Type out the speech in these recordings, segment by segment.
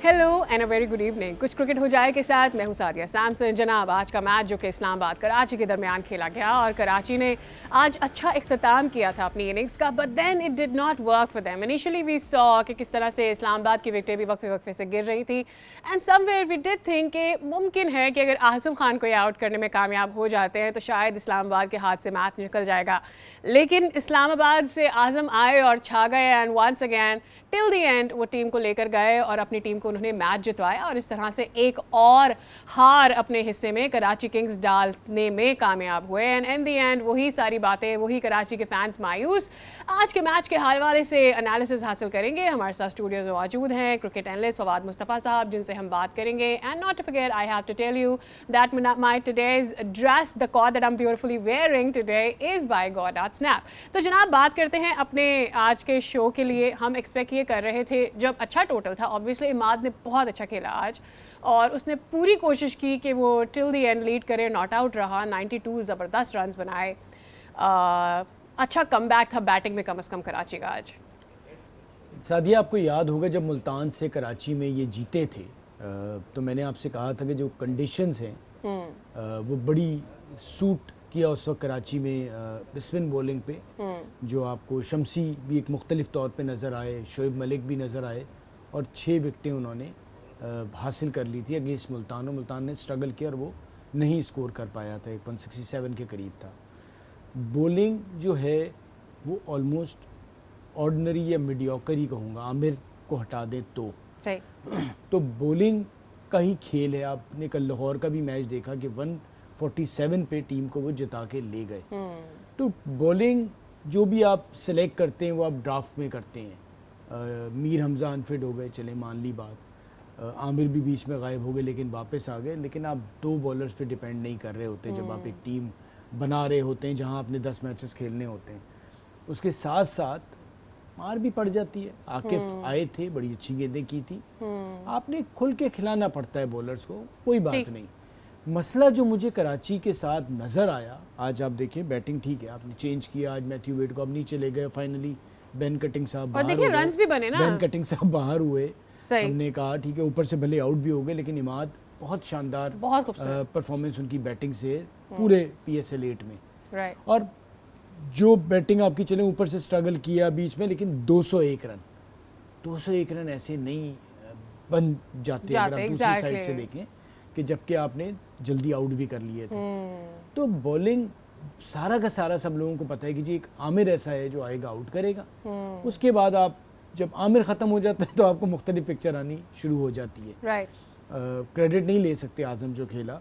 Hello and a very good evening. कुछ cricket हो जाए के साथ मैं हूं सादिया सैमसन। जनाब, आज का मैच जो कि इस्लामाबाद कराची के दरमियान खेला गया और कराची ने आज अच्छा इख्तिताम किया था अपनी इनिंग्स का, but then it did not work for them. Initially we saw कि किस तरह से इस्लामाबाद की विकेटें भी वक्फे वक्फे से गिर रही थी and somewhere we did think कि मुमकिन है कि अगर आज़म खान को ये आउट करने में कामयाब हो जाते हैं तो शायद इस्लामाबाद के हाथ से मैच निकल जाएगा। लेकिन इस्लामाबाद से आज़म आए और छा गए and once again till the end वो टीम को लेकर गए और अपनी टीम को उन्होंने मैच जितवाया और इस तरह से एक और हार अपने हिस्से में कराची किंग्स डालने में कामयाब हुए एंड इन द एंड वही सारी बातें, वही कराची के फैंस मायूस। आज के मैच के हवाले से एनालिसिस हासिल करेंगे। हमारे साथ स्टूडियो में मौजूद हैं क्रिकेट एनालिस्ट फवाद मुस्तफ़ा साहब, जिनसे हम बात करेंगे। And not to forget, I have to tell you that my today's dress, the coat that I am beautifully wearing today is by गॉड.स्नैप। तो जनाब, बात करते हैं अपने आज के शो के लिए। हम एक्सपेक्ट ये कर रहे थे, जब अच्छा टोटल था, ऑब्वियसली इमाद ने बहुत अच्छा खेला आज और उसने पूरी कोशिश की कि वो टिल द एंड लीड करे, नॉट आउट रहा, 92 ज़बरदस्त रन बनाए। अच्छा कमबैक था बैटिंग में कम से कम कराची का आज। सादिया, आपको याद होगा जब मुल्तान से कराची में ये जीते थे तो मैंने आपसे कहा था कि जो कंडीशंस हैं वो बड़ी सूट किया उस वक्त कराची में स्पिन बॉलिंग पे, जो आपको शमसी भी एक मुख्तलिफ तौर पे नज़र आए, शोएब मलिक भी नज़र आए और 6 विकटें उन्होंने हासिल कर ली थी अगेंस्ट मुल्तान। और मुल्तान ने स्ट्रगल किया और वो नहीं स्कोर कर पाया था, 167 के करीब था। बॉलिंग जो है वो ऑलमोस्ट ऑर्डिनरी या मीडियोकर ही कहूँगा, आमिर को हटा दें तो बॉलिंग का ही खेल है। आपने कल लाहौर का भी मैच देखा कि 147 पे टीम को वो जिता के ले गए। तो बॉलिंग जो भी आप सेलेक्ट करते हैं वो आप ड्राफ्ट में करते हैं। मीर हमज़ा अनफिट हो गए, चले मान ली बात, आमिर भी बीच में गायब हो गए लेकिन वापस आ गए। लेकिन आप 2 बॉलर्स पे डिपेंड नहीं कर रहे होते जब आप एक टीम बना रहे होते हैं जहां आपने 10 मैचेस खेलने होते हैं। उसके साथ साथ मार भी पड़ जाती है। आकिफ आए थे, बड़ी अच्छी गेंदें की थी, आपने खुल के खिलाना पड़ता है बॉलर्स को, कोई बात नहीं। मसला जो मुझे कराची के साथ नज़र आया, आज आप देखें बैटिंग ठीक है, आपने चेंज किया आज मैथ्यू वेड को, अब नीचे ले गए फाइनली, बेन कटिंग साहब बाहर हो गए, रन्स भी बने ना, बेन कटिंग साहब बाहर हुए। हमने कहा ठीक है, ऊपर से भले आउट भी हो गए लेकिन इमाद बहुत शानदार, बहुत परफॉर्मेंस उनकी बैटिंग से पूरे PSL 8 में। और जो बैटिंग आपकी चले, ऊपर से स्ट्रगल किया बीच में, लेकिन 201 रन ऐसे नहीं बन जाते अगर आप दूसरी साइड से देखें कि जबकि आपने जल्दी आउट भी कर लिए थे। तो बॉलिंग सारा का सारा सब लोगों को पता है कि जी एक आमिर ऐसा है जो आएगा आउट करेगा। उसके बाद आप जब आमिर ख़त्म हो जाता है तो आपको मुख्तलिफ पिक्चर आनी शुरू हो जाती है। क्रेडिट नहीं ले सकते आज़म जो खेला,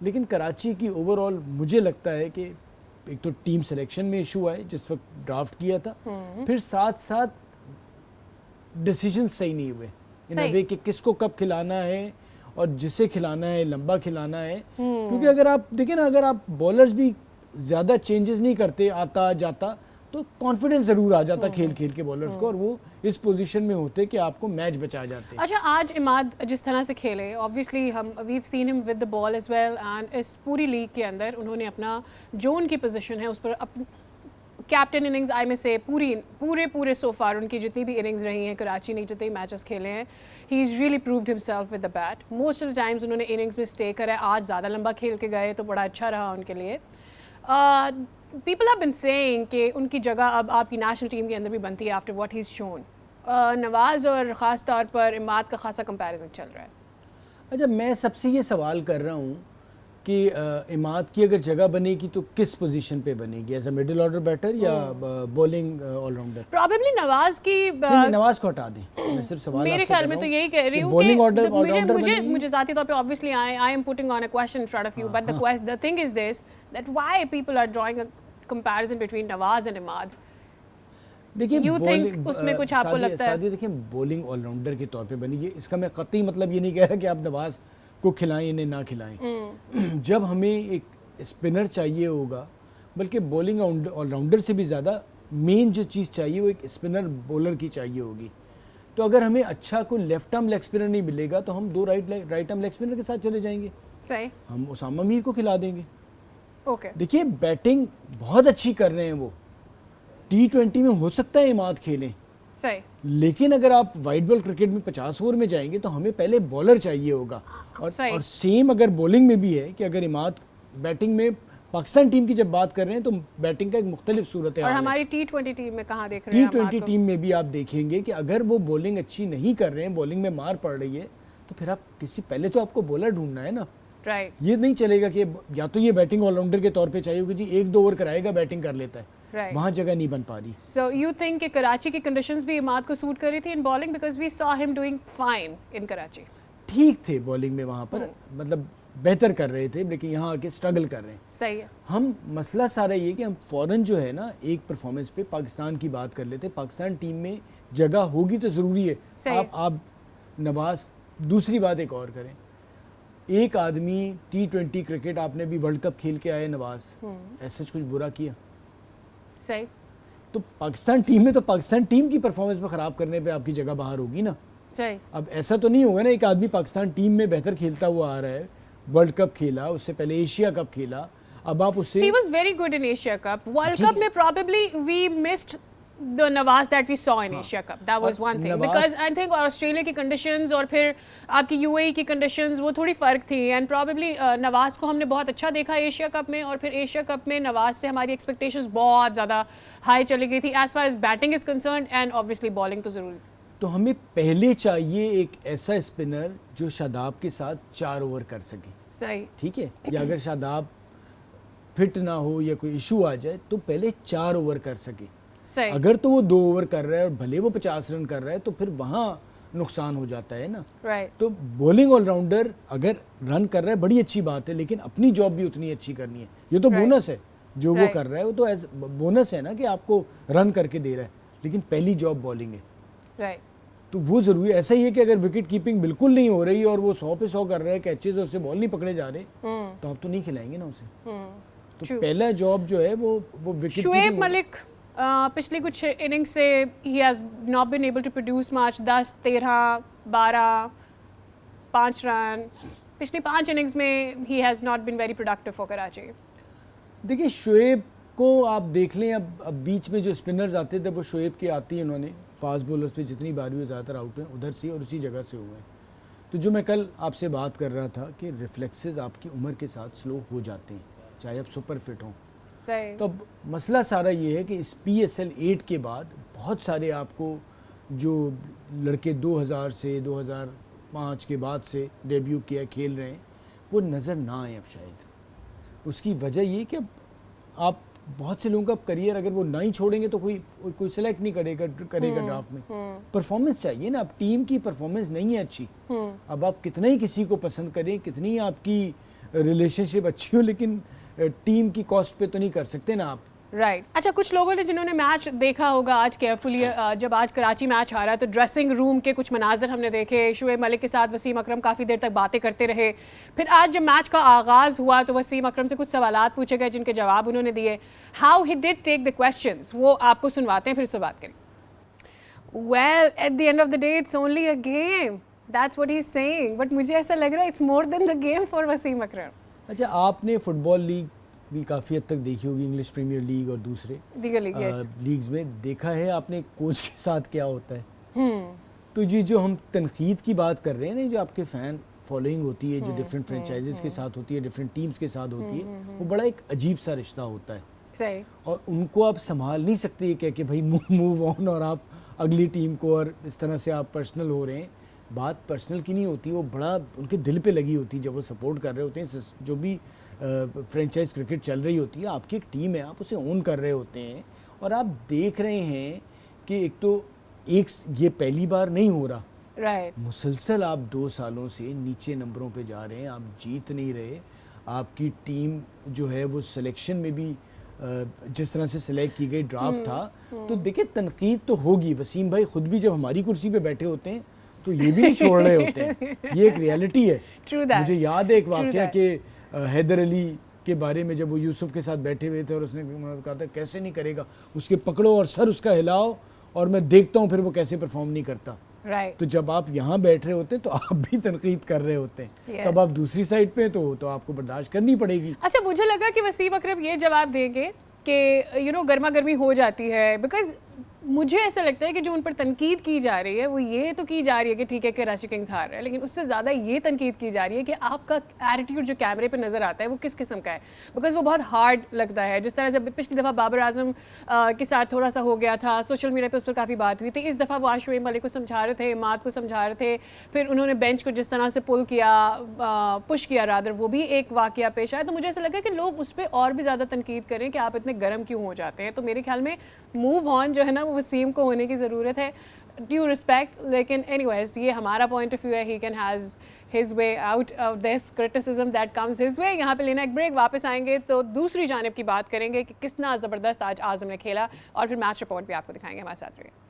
लेकिन कराची की ओवरऑल मुझे लगता है कि एक तो टीम सिलेक्शन में इशू आए जिस वक्त ड्राफ्ट किया था, फिर साथ साथ डिसीजन सही नहीं हुए इन अ वे कि किसको कब खिलाना है और जिसे खिलाना है लंबा खिलाना है। क्योंकि अगर आप देखें ना, अगर आप बॉलर्स भी ज़्यादा चेंजेस नहीं करते आता जाता तो कॉन्फिडेंस ज़रूर आ जाता खेल खेल के बॉलर्स को, और वो इस पोजीशन में होते कि आपको मैच बचा जाते। अच्छा, आज इमाद जिस तरह से खेले, ऑब्वियसली हम we've seen him with the ball as well, and इस पूरी लीग के अंदर उन्होंने अपना जो उनकी पोजीशन है उस पर कैप्टन इनिंग्स आई में से पूरे सो फार उनकी जितनी भी इनिंग्स रही हैं, कराची ने जितने मैचेस खेले हैं, he is really proved himself with the bat. Most of the times उन्होंने इनिंग्स में स्टे करा है। आज ज़्यादा लंबा खेल के गए तो बड़ा अच्छा रहा उनके लिए। पीपल हैव बीन सेइंग कि उनकी जगह अब आपकी नेशनल टीम के अंदर भी बनती है after what he is shown. Nawaz और ख़ास तौर पर इमाद का खासा कंपैरिजन चल रहा है। अच्छा, मैं सबसे ये सवाल कर रहा हूँ कि इमाद की अगर जगह बनेगी तो किस पोजीशन पे बनेगी, as a middle order batter या बॉलिंग ऑलराउंडर? प्रोबेबली नवाज की नवाज को हटा दें। मैं सिर्फ सवाल मेरे ख्याल में तो यही कह रही हूँ बॉलिंग ऑलराउंडर मुझे ज़ाती तौर पे obviously I am putting on a question in front of you, but the thing is this that why people are drawing a comparison between Nawaz and Imad. देखिए, उसमें कुछ आपको लगता है? देखिए, बॉलिंग ऑलराउंडर के तौर पे बनेगी, इसका मैं कतई मतलब ये नहीं कह रहा कि आप नवाज को खिलाएं इन्हें ना खिलाएं। जब हमें एक स्पिनर चाहिए होगा, बल्कि बॉलिंग ऑलराउंडर से भी ज़्यादा मेन जो चीज़ चाहिए वो एक स्पिनर बॉलर की चाहिए होगी। तो अगर हमें अच्छा कोई लेफ्ट आर्म लेग स्पिनर नहीं मिलेगा तो हम 2 राइट आर्म लेग स्पिनर के साथ चले जाएंगे। सही, हम उसामा मीर को खिला देंगे। देखिए, बैटिंग बहुत अच्छी कर रहे हैं वो, T20 में हो सकता है इमाद खेलें सही। लेकिन अगर आप वाइट बॉल क्रिकेट में 50 ओवर में जाएंगे तो हमें पहले बॉलर चाहिए होगा। और सेम अगर बॉलिंग में भी है कि अगर इमाद बैटिंग में, पाकिस्तान टीम की जब बात कर रहे हैं तो बैटिंग का एक मुख्तलिफ सूरत है। और हमारी T20 टीम में कहाँ देख रहे हैं? T20 टीम में भी आप देखेंगे कि अगर वो बॉलिंग अच्छी नहीं कर रहे हैं, बॉलिंग में मार पड़ रही है, तो फिर आप पहले तो आपको बॉलर ढूंढना है ना। राइट। ये नहीं चलेगा कि या तो ये बैटिंग ऑलराउंडर के तौर पे चाहिए होगी जी, 1-2 ओवर कराएगा, बैटिंग कर लेता है, वहाँ जगह नहीं बन पा रही। सो यू थिंक कि कराची की कंडीशंस भी इमाद को सूट कर रही थी in bowling, because we saw him doing fine in Karachi. ठीक थे बॉलिंग में वहाँ पर, मतलब बेहतर कर रहे थे, लेकिन यहाँ आके स्ट्रगल कर रहे हैं। सही है। हम मसला सारा ये कि हम फ़ौरन जो है ना एक परफॉर्मेंस पे पाकिस्तान की बात कर लेते हैं। पाकिस्तान टीम में जगह होगी तो ज़रूरी है। आप नवाज, दूसरी बात एक और करें, एक आदमी T20 क्रिकेट, आपने भी वर्ल्ड कप खेल के आए नवाज, ऐसा कुछ बुरा किया? सही। तो पाकिस्तान टीम में तो पाकिस्तान टीम की परफॉर्मेंस में ख़राब करने पे आपकी जगह बाहर होगी ना। सही। अब ऐसा तो नहीं होगा ना, एक आदमी पाकिस्तान टीम में बेहतर खेलता हुआ आ रहा है, वर्ल्ड कप खेला, उससे पहले एशिया कप खेला, अब आप उससे He was very good in Asia Cup. World Cup में probably we missed the Nawaz that we saw in Asia Cup. That was one thing. Because I think Australia की conditions और फिर आपकी UAE की conditions वो थोड़ी फ़र्क थी, and probably नवाज को हमने बहुत अच्छा देखा एशिया कप में, और फिर एशिया कप में नवाज से हमारी expectations बहुत ज़्यादा हाई चली गई थी as far as batting is concerned, and obviously bowling तो ज़रूरी। तो हमें पहले चाहिए एक ऐसा स्पिनर जो शादाब के साथ 4 ओवर कर सके। सही। ठीक है, या अगर शादाब फिट ना हो या कोई इशू आ जाए तो पहले 4 ओवर कर सके। सही। अगर तो वो 2 ओवर कर रहा है और भले वो 50 रन कर रहा है तो फिर वहाँ नुकसान हो जाता है ना। राइट। तो बॉलिंग ऑलराउंडर अगर रन कर रहा है बड़ी अच्छी बात है, लेकिन अपनी जॉब भी उतनी अच्छी करनी है। ये तो बोनस है जो वो कर रहा है, वो तो बोनस है ना कि आपको रन करके दे रहा है, लेकिन पहली जॉब बॉलिंग है। राइट। तो वो ज़रूरी है। ऐसा ही है कि अगर विकेट कीपिंग बिल्कुल नहीं हो रही और वो 100 पे 100 कर रहा है, कैचेज और उससे बॉल नहीं पकड़े जा रहे, तो आप तो नहीं खिलाएंगे ना उसे। तो पहला जॉब जो है वो विकेट। शुएब मलिक पिछली कुछ इनिंग्स से ही has not been able to produce much. 10, 13, 12, 5 run पिछली 5 इनिंग्स में ही has not been very productive for Karachi. देखिए शुएब को आप देख लें, अब बीच में जो स्पिनर्स आते थे वो शुएब की आती है, उन्होंने फास्ट बॉलर्स पे जितनी बार भी ज़्यादातर आउट हुए उधर से और उसी जगह से हुए हैं। तो जो मैं कल आपसे बात कर रहा था कि रिफ्लेक्सेस आपकी उम्र के साथ स्लो हो जाते हैं, चाहे आप सुपर फिट हों। तो अब मसला सारा ये है कि इस PSL 8 के बाद बहुत सारे आपको जो लड़के 2000 से 2005 के बाद से डेब्यू किया खेल रहे हैं वो नज़र ना आए अब शायद। उसकी वजह ये कि अब आप बहुत से लोगों का करियर अगर वो ना ही छोड़ेंगे तो कोई सेलेक्ट नहीं करेगा ड्राफ्ट में। परफॉर्मेंस चाहिए ना, अब टीम की परफॉर्मेंस नहीं है अच्छी। अब आप कितना ही किसी को पसंद करें, कितनी ही आपकी रिलेशनशिप अच्छी हो, लेकिन टीम की कॉस्ट पे तो नहीं कर सकते ना आप। राइट। अच्छा, कुछ लोगों ने जिन्होंने मैच देखा होगा आज केयरफुली, जब आज कराची मैच आ रहा है तो ड्रेसिंग रूम के कुछ मनाजर हमने देखे। शुएब मलिक के साथ वसीम अकरम काफ़ी देर तक बातें करते रहे। फिर आज जब मैच का आगाज़ हुआ तो वसीम अकरम से कुछ सवालात पूछे गए जिनके जवाब उन्होंने दिए। How he did take the questions वो आपको सुनवाते हैं, फिर इस पर बात करें। Well, at the end of the day it's only a game, that's what he is saying, but मुझे ऐसा लग रहा है it's more than the game for Wasim Akram. अच्छा, आपने फुटबॉल लीग भी काफ़ी हद तक देखी होगी, इंग्लिश प्रीमियर लीग और दूसरे लीग्स में देखा है आपने कोच के साथ क्या होता है। तो ये जो हम तनकीद की बात कर रहे हैं ना, जो आपके फ़ैन फॉलोइंग होती है, जो डिफरेंट फ्रेंचाइजीज़ के साथ होती है, डिफरेंट टीम्स के साथ होती है, वो बड़ा एक अजीब सा रिश्ता होता है। सही। और उनको आप संभाल नहीं सकते ये कह के भाई मूव ऑन और आप अगली टीम को, और इस तरह से आप पर्सनल हो रहे हैं। बात पर्सनल की नहीं होती, वो बड़ा उनके दिल पे लगी होती है जब वो सपोर्ट कर रहे होते हैं। जो भी फ्रेंचाइज क्रिकेट चल रही होती है, आपकी एक टीम है, आप उसे ओन कर रहे होते हैं, और आप देख रहे हैं कि एक तो ये पहली बार नहीं हो रहा, राइट। मुसलसल आप 2 सालों से नीचे नंबरों पे जा रहे हैं, आप जीत नहीं रहे। आपकी टीम जो है वो सिलेक्शन में भी जिस तरह से सिलेक्ट की गई ड्राफ्ट था, तो देखिए तनकीद तो होगी। वसीम भाई खुद भी जब हमारी कुर्सी पे बैठे होते हैं तो ये भी नहीं छोड़ रहे होते हैं, ये एक रियलिटी है। मुझे याद है एक वाकया कि हैदर अली के बारे में, जब वो यूसुफ के साथ बैठे हुए थे और उसने कहा था कैसे नहीं करेगा, उसके पकड़ो और सर उसका हिलाओ और मैं देखता हूँ फिर वो कैसे परफॉर्म नहीं करता। तो जब आप यहाँ बैठ रहे होते हैं तो आप भी तनकीद कर रहे होते हैं, तब आप दूसरी साइड पे तो आपको बर्दाश्त करनी पड़ेगी। अच्छा, मुझे लगा कि वसीम अकरम ये जवाब देंगे कि गर्मा गर्मी हो जाती है, बिकॉज मुझे ऐसा लगता है कि जो उन पर तनकीद की जा रही है वो ये तो की जा रही है कि ठीक है कराची किंग्स हार रहा है, लेकिन उससे ज़्यादा ये तनकीद की जा रही है कि आपका एटीट्यूड जो कैमरे पे नज़र आता है वो किस किस्म का है, बिकॉज वो बहुत हार्ड लगता है। जिस तरह से पिछली दफ़ा बाबर आजम के साथ थोड़ा सा हो गया था, सोशल मीडिया पर उस पर काफ़ी बात हुई थी, इस दफ़ा वो शुएब मलिक को समझा रहे थे, मात को समझा रहे थे, फिर उन्होंने बेंच को जिस तरह से पुल किया, पुश किया रादर, वो भी एक वाक़या पेश आया। तो मुझे ऐसा लगा कि लोग उस पर और भी ज़्यादा तनकीद करें कि आप इतने गर्म क्यों हो जाते हैं। तो मेरे ख्याल में मूव ऑन जो है ना वो वसीम को होने की ज़रूरत है, ड्यू रिस्पेक्ट। लेकिन एनीवेज ये हमारा पॉइंट ऑफ व्यू है, he can has his way out of this criticism that comes his way. यहाँ पे लेना एक ब्रेक, वापस आएंगे तो दूसरी जानिब की बात करेंगे कि कितना ज़बरदस्त आज आज़म ने खेला, और फिर मैच रिपोर्ट भी आपको दिखाएंगे। हमारे साथ रहिए।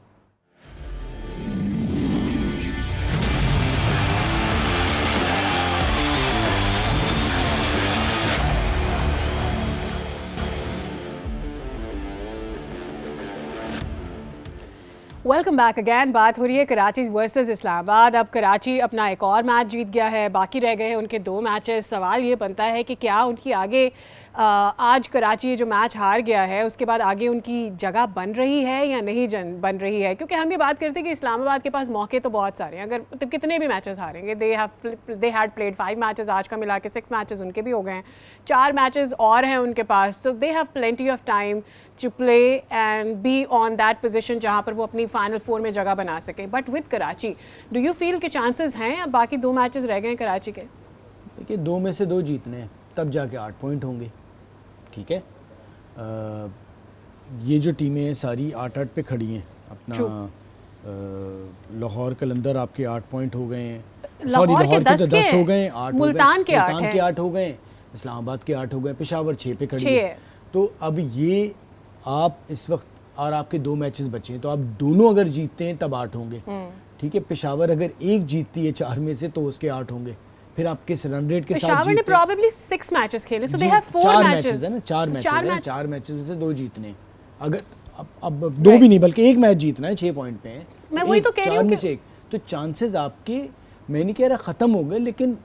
Welcome back again. बात हो रही है कराची वर्सेस इस्लामाबाद। अब कराची अपना एक और मैच जीत गया है, बाकी रह गए हैं उनके 2 मैचेस। सवाल ये बनता है कि क्या उनकी आगे आज कराची ये जो मैच हार गया है उसके बाद आगे उनकी जगह बन रही है या नहीं बन रही है, क्योंकि हम ये बात करते हैं कि इस्लामाबाद के पास मौके तो बहुत सारे हैं, अगर तो कितने भी मैचेस हारेंगे। दे हैड प्लेड 5 मैचेस, आज का मिला के 6 मैचेस उनके भी हो गए हैं, 4 मैचेस और हैं उनके पास। So they have plenty of time to play and be on that position जहाँ पर वो अपनी फाइनल 4 में जगह बना सके। But with Karachi do you feel के चांसेस हैं? अब बाकी 2 मैचेस रह गए हैं कराची के। देखिए 2 में से 2 जीतने हैं, तब जाके 8 पॉइंट होंगे, ठीक है। ये जो टीमें हैं सारी 8-8 पे खड़ी हैं। अपना लाहौर कलंदर आपके 8 पॉइंट हो गए हैं, सॉरी लाहौर के तो 10 हो गए, 8 मुल्तान के 8 हो गए, इस्लामाबाद के 8 हो गए, पेशावर 6 पे खड़ी है। तो अब ये आप इस वक्त, और आपके 2 मैचेस बचे हैं, तो आप दोनों अगर जीतते हैं तब 8 होंगे, ठीक है। पेशावर अगर एक जीतती है 4 में से तो उसके 8 होंगे। फिर आप किस रन रेट के साथ पेशावर ने प्रोबेबली 6 मैचेस खेले, सो दे हैव 4 मैचेस है ना, 4 मैचेस में से 2 जीतने हैं। अगर अब 2 भी नहीं बल्कि 1 मैच जीतना है, 6 पॉइंट पे हैं, मैं वही तो कह रही हूं, 4 में से 1, तो चांसेस आपके, मैं नहीं कह रहा खत्म हो गए, लेकिन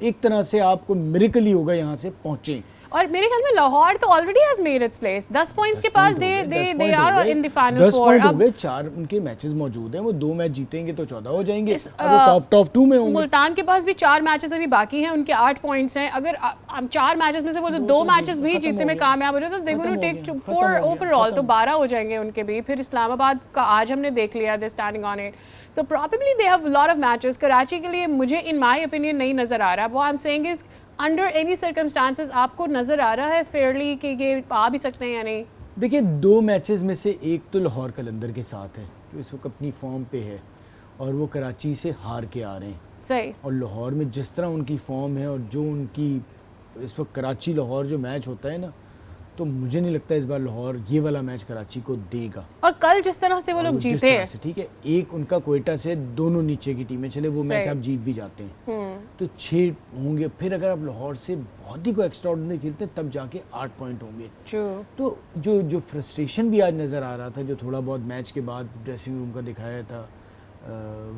एक तरह से आपको मिरेकल ही होगा यहाँ से पहुंचे। और मेरे ख्याल में लाहौर तो already has made its place, 10 points के पास they are in the final 4। 10 point हो गए, 4 उनके मैचेस मौजूद हैं, वो 2 मैच जीतेंगे तो 14 हो जाएंगे और वो टॉप 2 में होंगे। मुल्तान के पास भी 4 मैचेस अभी बाकी हैं, उनके 8 पॉइंट्स हैं। अगर 4 मैचेस में से वो 2 मैचेस भी जीतने में कामयाब हो जाए तो they going to take 4 overall, तो 12 हो जाएंगे उनके भी। फिर इस्लामाबाद का आज हमने देख लिया, they standing on it, so probably they have lot of matches. Karachi के लिए मुझे इन माय ओपिनियन नहीं नजर आ रहा। वो I am saying is under any circumstances आपको नजर आ रहा है फेयरली कि ये आ भी सकते हैं या नहीं? देखिए 2 मैचेस में से एक तो लाहौर कलंदर के साथ है जो इस वक्त अपनी फॉर्म पे है, और वो कराची से हार के आ रहे हैं। सही। और लाहौर में जिस तरह उनकी फॉर्म है और जो उनकी इस वक्त कराची लाहौर जो मैच होता है ना, तो मुझे नहीं लगता इस बार लाहौर ये वाला मैच कराची को देगा। और कल जिस तरह से वो लोग जीते हैं, ठीक है, एक उनका कोयटा से दोनों नीचे की टीमें चले, वो मैच आप जीत भी जाते हैं, तो 6 होंगे। फिर अगर आप लाहौर से बहुत ही कोई एक्स्ट्राऑर्डिनरी खेलते हैं तब जाके 8 पॉइंट होंगे। तो जो फ्रस्ट्रेशन भी आज नज़र आ रहा था, जो थोड़ा बहुत मैच के बाद ड्रेसिंग रूम का दिखाया था,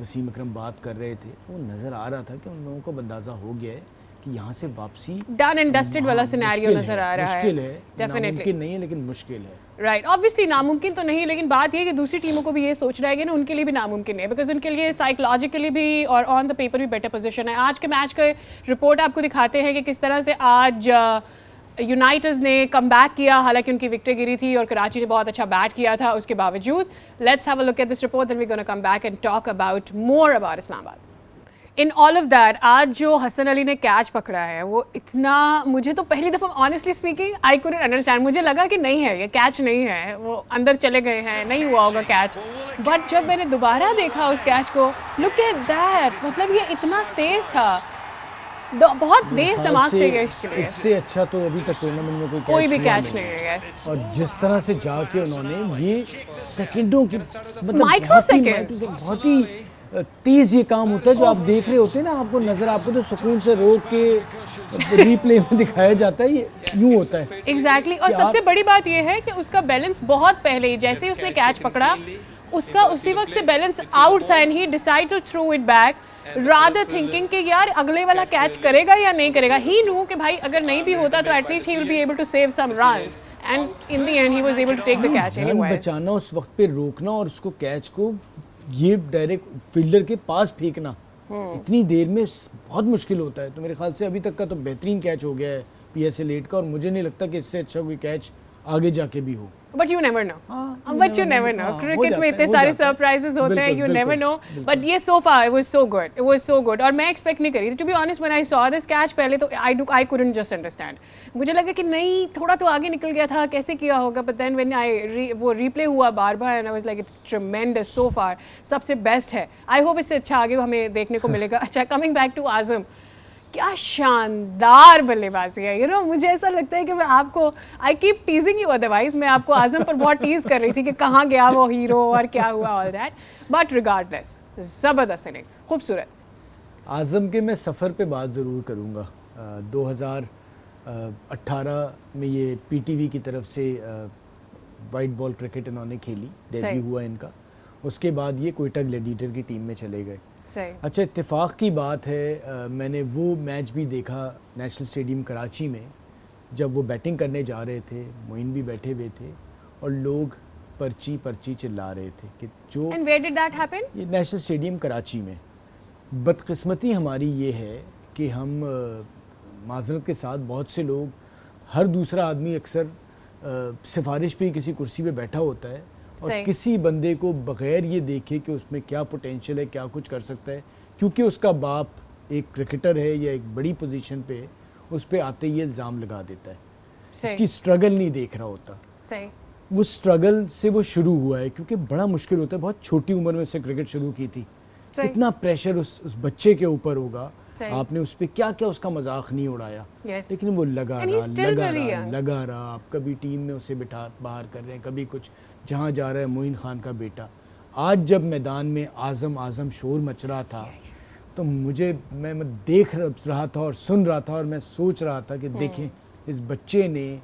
वसीम अकरम बात कर रहे थे, वो नज़र आ रहा था कि उन लोगों को अंदाज़ा हो गया है कि यहाँ से वापसी डन एंड डस्टेड वाला सिनेरियो नजर आ रहा है। मुश्किल है, नामुमकिन नहीं है, लेकिन मुश्किल है। राइट, ऑब्वियसली नामुमकिन तो नहीं, लेकिन बात ये है कि दूसरी टीमों को भी ये सोचना है कि ना उनके लिए भी नामुमकिन है, बिकॉज उनके लिए साइकोलॉजिकली भी और ऑन द पेपर भी बेटर पोजीशन है। आज के मैच का रिपोर्ट आपको दिखाते हैं कि किस तरह से आज यूनाइटेड ने कम बैक किया, हालांकि उनकी विकेट गिरी थी और कराची ने बहुत अच्छा बैट किया था उसके बावजूद। Let's have a look at this report, then we gonna come back and talk about more about Islamabad. In all of that, आज जो हसन अली ने कैच पकड़ा है वो इतना, मुझे तो पहली दफ़ा honestly speaking I couldn't understand. मुझे लगा कि नहीं है, ये कैच नहीं है, वो अंदर चले गए हैं, नहीं हुआ होगा कैच। बट जब मैंने दोबारा देखा उस कैच को, लुक एट दैट, मतलब ये इतना तेज था, बहुत तेज दिमाग चाहिए इसके लिए। इससे अच्छा तो अभी तक टूर्नामेंट में कोई भी कैच नहीं है। यस, और जिस तरह से जाके उन्होंने ये सेकंडों की, मतलब माइक्रो सेकंड्स, बहुत ही तेज ये काम होता है जो आप देख रहे होते हैं ना, आपको नजर, आपको तो सुकून से रोक के रिप्ले में दिखाया जाता है, ये यूं होता है एग्जैक्टली। और सबसे बड़ी बात ये है कि उसका बैलेंस बहुत पहले ही, जैसे ही उसने कैच पकड़ा, उसका उसी वक्त से बैलेंस आउट था and he decide to throw it back rather thinking कि यार अगले वाला कैच करेगा या नहीं करेगा। ही न्यू कि भाई अगर नहीं भी होता तो at least he will be able to save some runs and in the end he was able to take the catch run anyway. बचाना, उस वक्त पे रोकना और उसको कैच को ये डायरेक्ट फील्डर के पास फेंकना इतनी देर में बहुत मुश्किल होता है। तो मेरे ख्याल से अभी तक का तो बेहतरीन कैच हो गया है PSL 8 का, और मुझे नहीं लगता कि इससे अच्छा कोई कैच आगे जाके भी हो। But you never know. हाँ, But you never know. हाँ, हो Cricket जाता में है, इतने हो सारे जाता है। surprises होते हैं, you बिल्कुल, never know. बिल्कुल। But ये so far it was so good. It was so good. और मैं expect नहीं करी थी. To be honest, when I saw this catch पहले तो I couldn't just understand. मुझे लगा कि नहीं, थोड़ा तो आगे निकल गया था, कैसे किया होगा. But then when वो replay हुआ बार-बार and I was like it's tremendous so far. सबसे best है. I hope इससे अच्छा आगे हमें देखने को मिलेगा. अच्छा, coming back to आज़म, क्या शानदार बल्लेबाजी है। यू नो, मुझे ऐसा लगता है कि मैं आपको आई कीप टीजिंग यू, अदरवाइज मैं आपको आज़म पर बहुत टीज कर रही थी कि कहाँ गया वो हीरो और क्या हुआ ऑल दैट, बट रिगार्डलेस ज़बरदस्त इनिंग्स, खूबसूरत। आज़म के मैं सफ़र पे बात ज़रूर करूँगा। 2018 में ये PTV की तरफ से वाइट बॉल क्रिकेट इन्होंने खेली, डेब्यू हुआ इनका। उसके बाद ये कोयटा ग्लैडिएटर की टीम में चले गए। अच्छा, इत्तेफाक की बात है, मैंने वो मैच भी देखा नेशनल स्टेडियम कराची में, जब वो बैटिंग करने जा रहे थे, मोइन भी बैठे हुए थे और लोग पर्ची पर्ची चिल्ला रहे थे कि जो and where did that happen? ये नेशनल स्टेडियम कराची में। बदकिस्मती हमारी ये है कि हम माजरत के साथ बहुत से लोग, हर दूसरा आदमी अक्सर सिफारिश पे किसी कुर्सी पे बैठा होता है और किसी बंदे को बग़ैर ये देखे कि उसमें क्या पोटेंशियल है, क्या कुछ कर सकता है, क्योंकि उसका बाप एक क्रिकेटर है या एक बड़ी पोजीशन पे है, उस पर आते ही इल्ज़ाम लगा देता है। उसकी स्ट्रगल नहीं देख रहा होता। सही। वो स्ट्रगल से वो शुरू हुआ है, क्योंकि बड़ा मुश्किल होता है, बहुत छोटी उम्र में उसने क्रिकेट शुरू की थी। कितना प्रेशर उस बच्चे के ऊपर होगा, आपने उस पर क्या क्या उसका मजाक नहीं उड़ाया, लेकिन वो लगा रहा। आप कभी टीम में उसे बिठा बाहर कर रहे हैं, कभी कुछ, जहाँ जा रहा है मोइन खान का बेटा। आज जब मैदान में आज़म शोर मच रहा था, तो मैं देख रहा था और सुन रहा था और मैं सोच रहा था कि देखें, इस बच्चे ने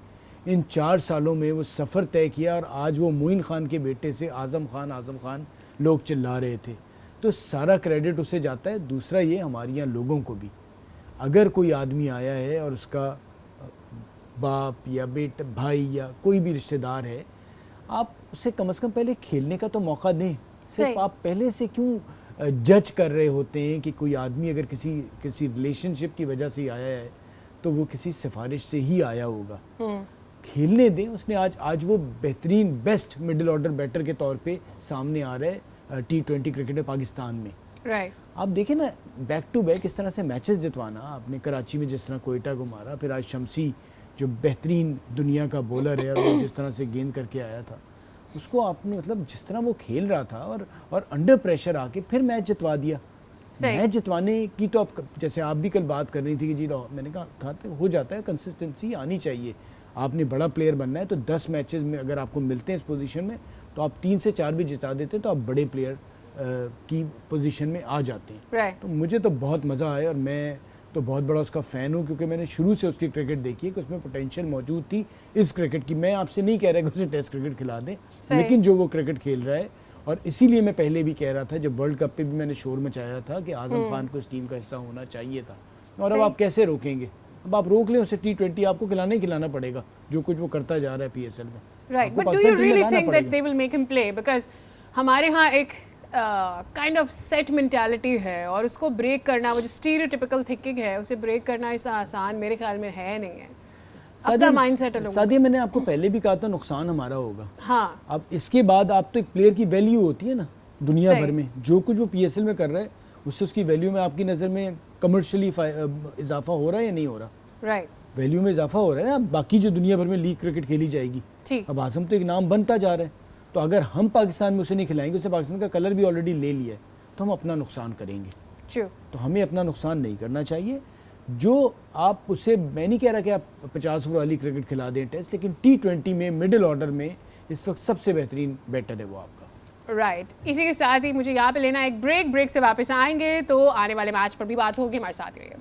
इन 4 सालों में वो सफ़र तय किया और आज वो मोइन खान के बेटे से आज़म खान लोग चिल्ला रहे थे। तो सारा क्रेडिट उसे जाता है। दूसरा ये, हमारे यहाँ लोगों को भी, अगर कोई आदमी आया है और उसका बाप या बेटा, भाई या कोई भी रिश्तेदार है, आप उसे कम से कम पहले खेलने का तो मौका दें। सिर्फ आप पहले से क्यों जज कर रहे होते हैं कि कोई आदमी अगर किसी रिलेशनशिप की वजह से आया है तो वो किसी सिफारिश से ही आया होगा। खेलने दें। उसने आज वो बेहतरीन बेस्ट मिडिल ऑर्डर बैटर के तौर पे सामने आ रहा है T20 क्रिकेट में पाकिस्तान में। आप देखें ना, बैक टू बैक इस तरह से मैचेस जितवाना। आपने कराची में जिस तरह कोयटा को मारा, फिर आज शमसी जो बेहतरीन दुनिया का बॉलर है और वो जिस तरह से गेंद करके आया था, उसको आपने मतलब जिस तरह वो खेल रहा था और अंडर प्रेशर आके फिर मैच जितवा दिया। मैच जितवाने की तो आप, जैसे आप भी कल बात कर रही थी कि जी मैंने कहा हो जाता है, कंसिस्टेंसी आनी चाहिए। आपने बड़ा प्लेयर बनना है तो 10 मैचेस में अगर आपको मिलते हैं इस पोजीशन में, तो आप 3 से 4 भी जिता देते हैं तो आप बड़े प्लेयर की पोजीशन में आ जाते हैं। तो मुझे तो बहुत मज़ा आया और मैं तो बहुत बड़ा उसका फ़ैन हूँ, क्योंकि मैंने शुरू से उसकी क्रिकेट देखी है कि उसमें पोटेंशियल मौजूद थी इस क्रिकेट की। मैं आपसे नहीं कह रहा कि उसे टेस्ट क्रिकेट खिला दें, लेकिन जो वो क्रिकेट खेल रहा है, और इसीलिए मैं पहले भी कह रहा था, जब वर्ल्ड कप पे भी मैंने शोर मचाया था कि आज़म खान को इस टीम का हिस्सा होना चाहिए था। और अब आप कैसे रोकेंगे? अब आप रोक लें उसे, T20 आपको खिलाना पड़ेगा जो कुछ वो करता जा रहा है PSL में। Right, but do you really think that they will make him play? Because हमारे यहाँ एक काइंड ऑफ सेट मेंटालिटी है और उसको ब्रेक करना, वो जो स्टीरियोटिपिकल थिंकिंग है, उसे ब्रेक करना इतना आसान मेरे ख्याल में है नहीं है। अपना माइंडसेट है लोगों का। सादिया, मैंने आपको पहले भी कहा था नुकसान हमारा होगा। हाँ, अब इसके बाद आप तो एक प्लेयर की वैल्यू होती है ना दुनिया भर में, जो कुछ वो PSL में कर रहा है उससे उसकी वैल्यू में आपकी नज़र में कमर्शियली इजाफा हो रहा है या नहीं हो रहा? राइट, वैल्यू में इजाफा हो रहा है ना। बाकी जो दुनिया भर में लीग क्रिकेट खेली जाएगी, अब आज़म तो एक नाम बनता जा रहा है, तो अगर हम पाकिस्तान में उसे नहीं खिलाएंगे, उसे पाकिस्तान का कलर भी ऑलरेडी ले लिया है, तो हम अपना नुकसान करेंगे। तो हमें अपना नुकसान नहीं करना चाहिए। जो आप उसे, मैं नहीं कह रहा कि आप 50 ओवर वाली क्रिकेट खिला दें टेस्ट, लेकिन T20 में मिडिल ऑर्डर में इस वक्त सबसे बेहतरीन बैटर है वो आपका। राइट, इसी के साथ ही मुझे यहाँ पे लेना एक ब्रेक से वापस आएंगे तो आने वाले मैच पर भी बात होगी। हमारे साथ रहिए।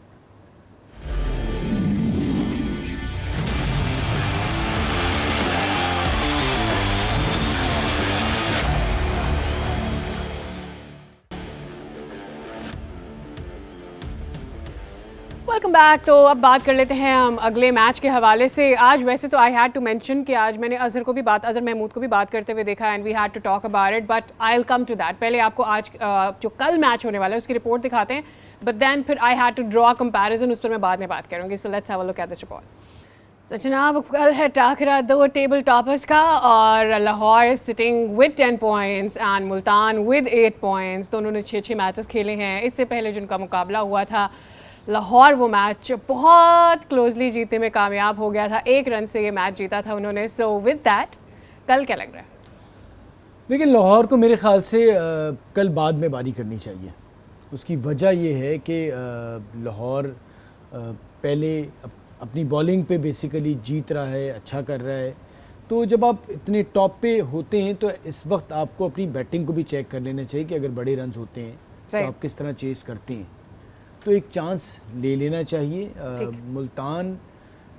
Welcome back. तो अब बात कर लेते हैं हम अगले मैच के हवाले से। आज वैसे तो आई हैड टू मेंशन कि आज मैंने अजहर महमूद को भी बात करते हुए देखा and we had to talk about it, but I will come to that. पहले आपको आज जो कल मैच होने वाला है उसकी रिपोर्ट दिखाते हैं, बट देन फिर I had to draw comparison, उस पर मैं बाद में बात करूँगी। So let's have a look at this report. तो जनाब कल है टाकरा दो टेबल टॉपर्स का, और Lahore sitting with 10 points and Multan with 8 points. दोनों ने 6-6 मैचेस खेले हैं। इससे पहले जिनका मुकाबला हुआ था लाहौर, वो मैच बहुत क्लोजली जीतने में कामयाब हो गया था। 1 रन से ये मैच जीता था उन्होंने। सो विद दैट कल क्या लग रहा है? देखिए, लाहौर को मेरे ख्याल से कल बाद में बारी करनी चाहिए। उसकी वजह ये है कि लाहौर पहले अपनी बॉलिंग पे बेसिकली जीत रहा है, अच्छा कर रहा है। तो जब आप इतने टॉप पे होते हैं तो इस वक्त आपको अपनी बैटिंग को भी चेक कर लेना चाहिए कि अगर बड़े रन्स होते हैं तो आप किस तरह चेस करते हैं। तो एक चांस ले लेना चाहिए। मुल्तान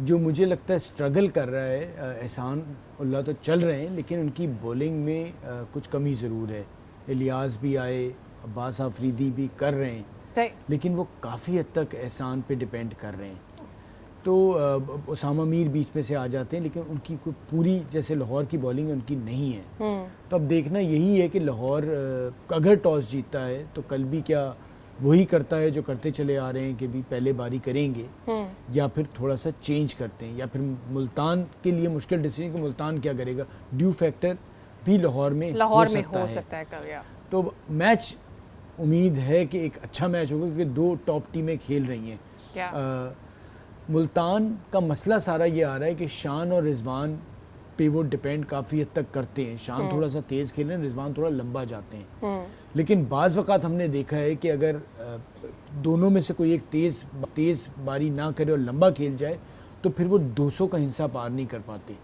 जो मुझे लगता है स्ट्रगल कर रहा है, एहसान उल्लाह तो चल रहे हैं लेकिन उनकी बॉलिंग में कुछ कमी ज़रूर है। इलियास भी आए, अब्बास आफरीदी भी कर रहे हैं, लेकिन वो काफ़ी हद तक एहसान पे डिपेंड कर रहे हैं। तो उसामा मीर बीच में से आ जाते हैं, लेकिन उनकी कोई पूरी जैसे लाहौर की बॉलिंग उनकी नहीं है। तो अब देखना यही है कि लाहौर अगर टॉस जीतता है तो कल भी क्या वही करता है जो करते चले आ रहे हैं कि भी पहले बारी करेंगे, या फिर थोड़ा सा चेंज करते हैं, या फिर मुल्तान के लिए मुश्किल डिसीजन कि मुल्तान क्या करेगा। ड्यू फैक्टर भी लाहौर में हो सकता है कल। तो मैच उम्मीद है कि एक अच्छा मैच होगा क्योंकि 2 टॉप टीमें खेल रही हैं। मुल्तान का मसला सारा ये आ रहा है कि शान और रिजवान पे वो डिपेंड काफ़ी हद तक करते हैं। शान थोड़ा सा तेज़ खेल रहे हैं, रिजवान थोड़ा लंबा जाते हैं। लेकिन बाज़ वक़्त हमने देखा है कि अगर दोनों में से कोई एक तेज़ बारी ना करे और लंबा खेल जाए तो फिर वो 200 का हिस्सा पार नहीं कर पाते।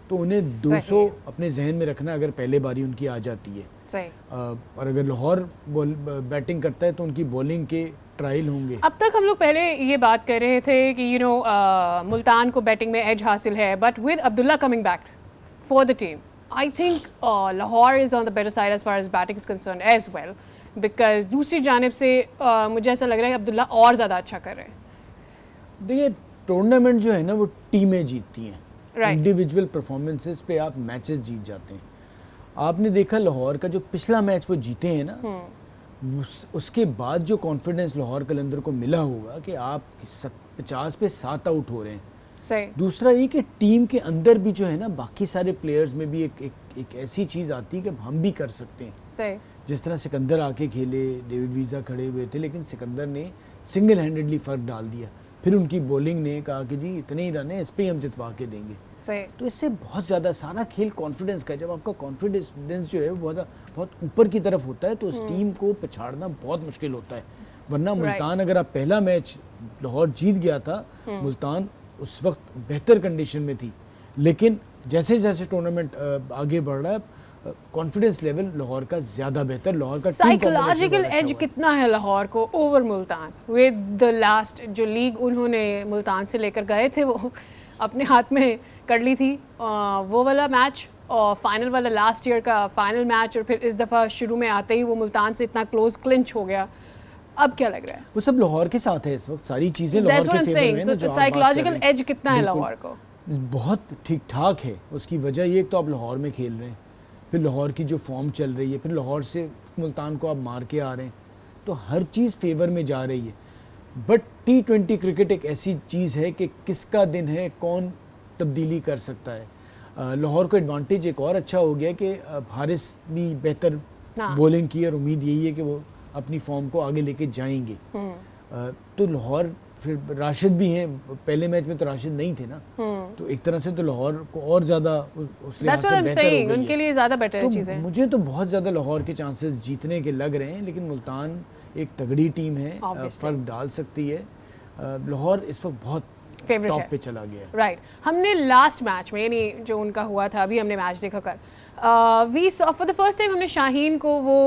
तो उन्हें 200 अपने जहन में रखना अगर पहले बारी उनकी आ जाती है। और अगर लाहौर बैटिंग करता है तो उनकी बॉलिंग के ट्रायल होंगे। अब तक हम लोग पहले ये बात कर रहे थे कि मुल्तान को बैटिंग में एज हासिल है, but with Abdullah coming back for the team I think Lahore is on the better side as far as batting is concern as well, because दूसरी जानिब से मुझे ऐसा लग रहा है कि अब्दुल्ला और ज़्यादा अच्छा कर रहे हैं। देखिए, टूर्नामेंट जो है ना वो टीमें जीतती हैं, इंडिविजुअल परफॉर्मेंसेस पे आप मैचेस जीत जाते हैं। आपने देखा लाहौर का जो पिछला मैच वो जीते हैं ना, उसके बाद जो कॉन्फिडेंस लाहौर कलंदर को मिला होगा कि आप 50 पे 7 आउट हो रहे हैं। दूसरा ये कि टीम के अंदर भी जो है ना बाकी सारे प्लेयर्स में भी एक ऐसी चीज़ आती है कि हम भी कर सकते हैं। जिस तरह सिकंदर आके खेले, डेविड वीज़ा खड़े हुए थे, लेकिन सिकंदर ने सिंगल हैंडेडली फ़र्क डाल दिया। फिर उनकी बॉलिंग ने कहा कि जी इतने ही रन है, इस पर ही हम जितवा के देंगे। तो इससे बहुत ज़्यादा सारा खेल कॉन्फिडेंस का है। जब आपका कॉन्फिडेंस जो है वो बहुत ऊपर की तरफ होता है तो उस टीम को पछाड़ना बहुत मुश्किल होता है। वरना मुल्तान अगर आप पहला मैच लाहौर जीत गया था, मुल्तान उस वक्त बेहतर कंडीशन में थी, लेकिन जैसे जैसे टूर्नामेंट आगे बढ़ रहा है कॉन्फिडेंस लेवल लाहौर का ज़्यादा बेहतर। लाहौर का साइकोलॉजिकल एज कितना है लाहौर को over Multan? With the last जो लीग उन्होंने मुल्तान से लेकर गए थे वो अपने हाथ में कर ली थी, वो वाला मैच और फाइनल वाला लास्ट ईयर का फाइनल मैच, और फिर इस दफ़ा शुरू में आते ही वो मुल्तान से इतना क्लोज क्लिंच हो गया। अब क्या लग रहा है? वो सब लाहौर के साथ है इस वक्त, सारी चीज़ें लाहौर के फेवर में है ना। तो साइकोलॉजिकल एज कितना है लाहौर को? बहुत ठीक ठाक है। उसकी वजह ये तो आप लाहौर में खेल रहे हैं, फिर लाहौर की जो फॉर्म चल रही है, फिर लाहौर से मुल्तान को आप मार के आ रहे हैं, तो हर चीज़ फेवर में जा रही है। बट T20 क्रिकेट एक ऐसी चीज़ है कि किसका दिन है, कौन तब्दीली कर सकता है। लाहौर को एडवांटेज एक और अच्छा हो गया कि हारिस भी बेहतर बॉलिंग की और उम्मीद यही है कि वो अपनी फॉर्म को आगे लेके जाएंगे। तो लाहौर फिर राशिद भी हैं, पहले मैच में तो राशिद नहीं थे ना, तो एक तरह से तो लाहौर को और ज़्यादा उस लिहाज से बेहतर हो गई उनके लिए ज़्यादा बेटर चीज़ है। मुझे तो बहुत ज़्यादा लाहौर के चांसेस जीतने के लग रहे हैं, लेकिन मुल्तान एक तगड़ी टीम है, फ़र्क डाल सकती है। लाहौर इस वक्त बहुत टॉप पे चला गया। राइट। हमने लास्ट मैच में, यानी जो उनका हुआ था, अभी हमने मैच देखा कर, we saw for the first time हमने शाहीन को वो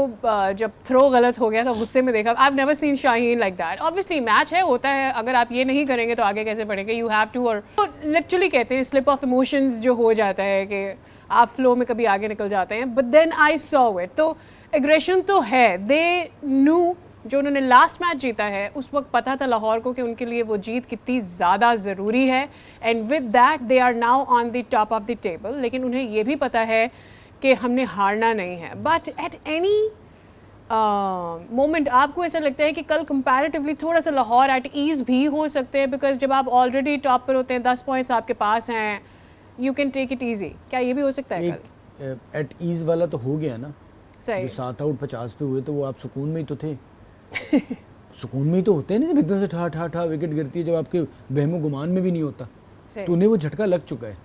जब थ्रो गलत हो गया था गुस्से में देखा। I have never seen Shaheen like that. Obviously match है, होता है, अगर आप ये नहीं करेंगे तो आगे कैसे बढ़ेंगे? You have to. और लिटरली कहते हैं स्लिप ऑफ इमोशंस जो हो जाता है कि आप फ्लो में कभी आगे निकल जाते हैं। But then I saw it, तो एग्रेशन तो है। दे न्यू जो उन्होंने लास्ट मैच जीता है, उस वक्त पता था लाहौर को कि उनके लिए वो जीत कितनी ज़्यादा ज़रूरी है, and with that they are now on the top of the table. लेकिन उन्हें ये भी पता है कि हमने हारना नहीं है। बट एट एनी मोमेंट आपको ऐसा लगता है कि कल कंपैरेटिवली थोड़ा सा लाहौर एट ईज़ भी हो सकते हैं, बिकॉज जब आप ऑलरेडी टॉप पर होते हैं, 10 पॉइंट्स आपके पास हैं, you can take it easy, क्या ये भी हो सकता है कल? एट ईज वाला तो हो गया ना, सही। जो 7 आउट 50 पे हुए तो वो आप सुकून में ही तो थे। सुकून में ही तो होते हैं ना, जब एकदम से ठा ठा ठा विकेट गिरती है, जब आपके वहमो गुमान में भी नहीं होता, तो उन्हें वो झटका लग चुका है।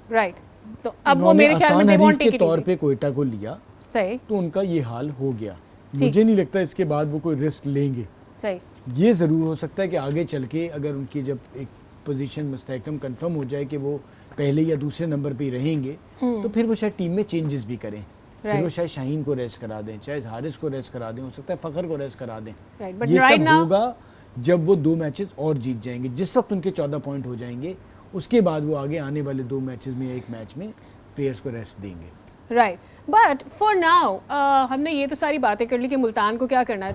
राइट, तो अब वो मेरे ख्याल में आसान they won't हरीफ take के it तौर easy। पे कोयटा को लिया, सही, तो उनका ये हाल हो गया। मुझे नहीं लगता इसके बाद वो कोई रिस्क लेंगे। सही। ये ज़रूर हो सकता है कि आगे चल के अगर उनकी जब एक पोजीशन मुस्तहकम कंफर्म हो जाए कि वो पहले या दूसरे नंबर पे ही रहेंगे, तो फिर वो शायद टीम में चेंजेस भी करें। फिर वो शायद शाहीन को रेस्ट करा दें, चाहे हारिस को रेस्ट करा दें, हो सकता है फ़खर को रेस्ट करा दें। ये सब होगा जब वो 2 मैचेस और जीत जाएंगे। जिस वक्त उनके 14 पॉइंट हो जाएंगे, उसके बाद वो आगे आने वाले 2 मैचेस में, एक मैच में प्लेयर्स को रेस्ट देंगे। राइट, बट फॉर नाउ हमने ये तो सारी बातें कर ली कि मुल्तान को क्या करना,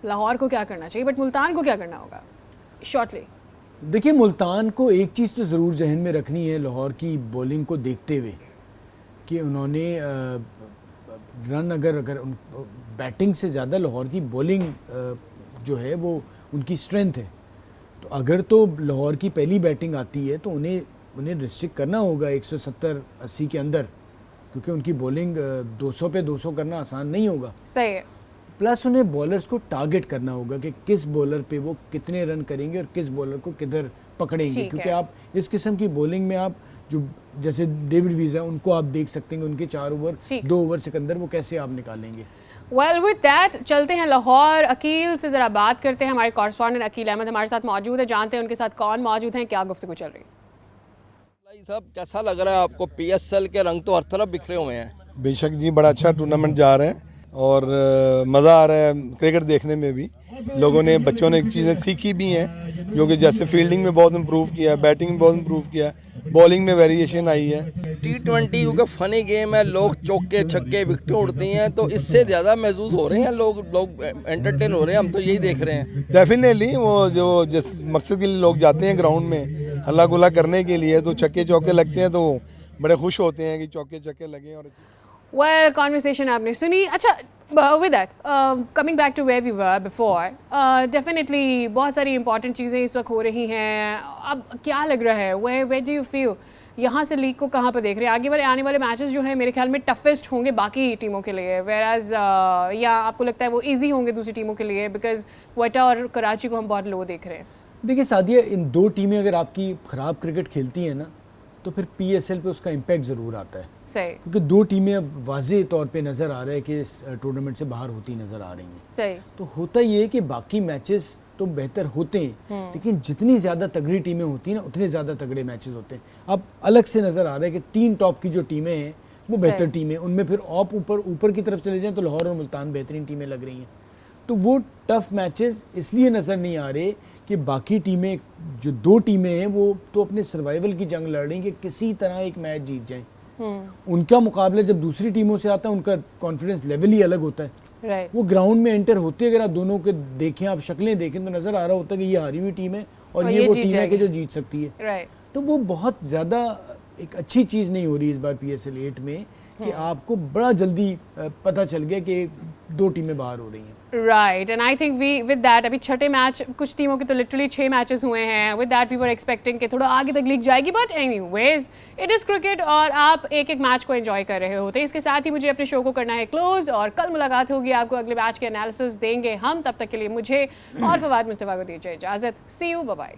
लाहौर को क्या करना चाहिए, बट मुल्तान को क्या करना होगा शॉर्टली? देखिए, मुल्तान को एक चीज़ तो ज़रूर जहन में रखनी है लाहौर की बॉलिंग को देखते हुए, कि उन्होंने रन अगर बैटिंग से ज़्यादा लाहौर की बॉलिंग जो है वो उनकी स्ट्रेंथ है। तो अगर तो लाहौर की पहली बैटिंग आती है तो उन्हें रिस्ट्रिक्ट करना होगा 170-80 के अंदर, क्योंकि उनकी बॉलिंग 200 पे 200 करना आसान नहीं होगा। सही है। प्लस उन्हें बॉलर्स को टारगेट करना होगा कि किस बॉलर पे वो कितने रन करेंगे और किस बॉलर को किधर पकड़ेंगे, क्योंकि आप इस किस्म की बॉलिंग में आप जो जैसे डेविड वीज़ा उनको आप देख सकते हैं, उनके 4 ओवर 2 ओवर सिकंदर वो कैसे आप निकालेंगे। वेल विद दैट चलते हैं लाहौर। अकील से ज़रा बात करते हैं। हमारे कॉरेस्पॉन्डेंट अकील अहमद हमारे साथ मौजूद है, जानते हैं उनके साथ कौन मौजूद हैं, क्या गुफ्तगू चल रही है। साहब कैसा लग रहा है आपको? PSL के रंग तो हर तरफ बिखरे हुए हैं। बेशक जी, बड़ा अच्छा टूर्नामेंट जा रहे हैं और मज़ा आ रहा है क्रिकेट देखने में भी। लोगों ने, बच्चों ने चीज़ें सीखी भी हैं, जो कि जैसे फील्डिंग में बहुत इम्प्रूव किया है, बैटिंग में बहुत इम्प्रूव किया है, बॉलिंग में वेरिएशन आई है। T20 क्योंकि फनी गेम है, लोग चौके छक्के विकेटें उड़ती हैं, तो इससे ज़्यादा महसूस हो रहे हैं लोग एंटरटेन हो रहे हैं, हम तो यही देख रहे हैं। डेफिनेटली वो जो जिस मकसद के लिए लोग जाते हैं ग्राउंड में हल्ला गुल्ला करने के लिए, तो छक्के चौके लगते हैं तो बड़े खुश होते हैं कि चौके छक्के लगे। और वेल कॉन्वर्सेशन आपने सुनी। अच्छा, with that coming back to where we were before, definitely बहुत सारी इंपॉर्टेंट चीज़ें इस वक्त हो रही हैं। अब क्या लग रहा है, वेयर डू यू फील यहाँ से लीग को कहाँ पर देख रहे हैं? आगे वाले आने वाले मैचेस जो है मेरे ख्याल में टफेस्ट होंगे बाकी टीमों के लिए, वेराज या आपको लगता है वो इजी होंगे दूसरी टीमों के लिए, बिकॉज क्वेटा और कराची को हम बहुत लो देख रहे हैं। देखिए सादिया, इन 2 टीमें अगर आपकी ख़राब क्रिकेट खेलती हैं ना, तो फिर PSL पे उसका इम्पैक्ट ज़रूर आता है। सही, क्योंकि 2 टीमें अब वाज़े तौर पे नज़र आ रहा है कि इस टूर्नामेंट से बाहर होती नज़र आ रही हैं। सही। तो होता ये है कि बाकी मैचेस तो बेहतर होते हैं, लेकिन जितनी ज़्यादा तगड़ी टीमें होती हैं ना, उतने ज़्यादा तगड़े मैचेस होते हैं। अब अलग से नज़र आ रहा है कि 3 टॉप की जो टीमें हैं वो बेहतर टीमें, उनमें फिर आप ऊपर की तरफ चले जाएँ तो लाहौर और मुल्तान बेहतरीन टीमें लग रही हैं। तो वो टफ मैचेस इसलिए नज़र नहीं आ रहे कि बाकी टीमें, जो 2 टीमें हैं, वो तो अपने सर्वाइवल की जंग लड़ रही हैं कि किसी तरह एक मैच जीत जाएं। उनका मुकाबला जब दूसरी टीमों से आता है, उनका कॉन्फिडेंस लेवल ही अलग होता है। वो ग्राउंड में एंटर होते, अगर आप दोनों के देखें, आप शक्लें देखें, तो नज़र आ रहा होता है कि ये हारी हुई टीम है और ये वो टीम है कि जो जीत सकती है। तो वो बहुत ज़्यादा एक अच्छी चीज़ नहीं हो रही इस बार PSL 8 में, कि आपको बड़ा जल्दी पता चल गया कि 2 टीमें बाहर हो रही हैं। Right, and I think we with that अभी छठे मैच, कुछ टीमों के तो लिटरली 6 मैचेस हुए हैं। With that we were expecting कि थोड़ा आगे तक लीग जाएगी, but anyways it is cricket और आप एक एक मैच को एंजॉय कर रहे होते हैं। इसके साथ ही मुझे अपने शो को करना है क्लोज, और कल मुलाकात होगी, आपको अगले मैच के एनालिसिस देंगे हम। तब तक के लिए मुझे और फवाद मुस्तफ़ा को दीजिए इजाज़त। सी यू, बाय बाय।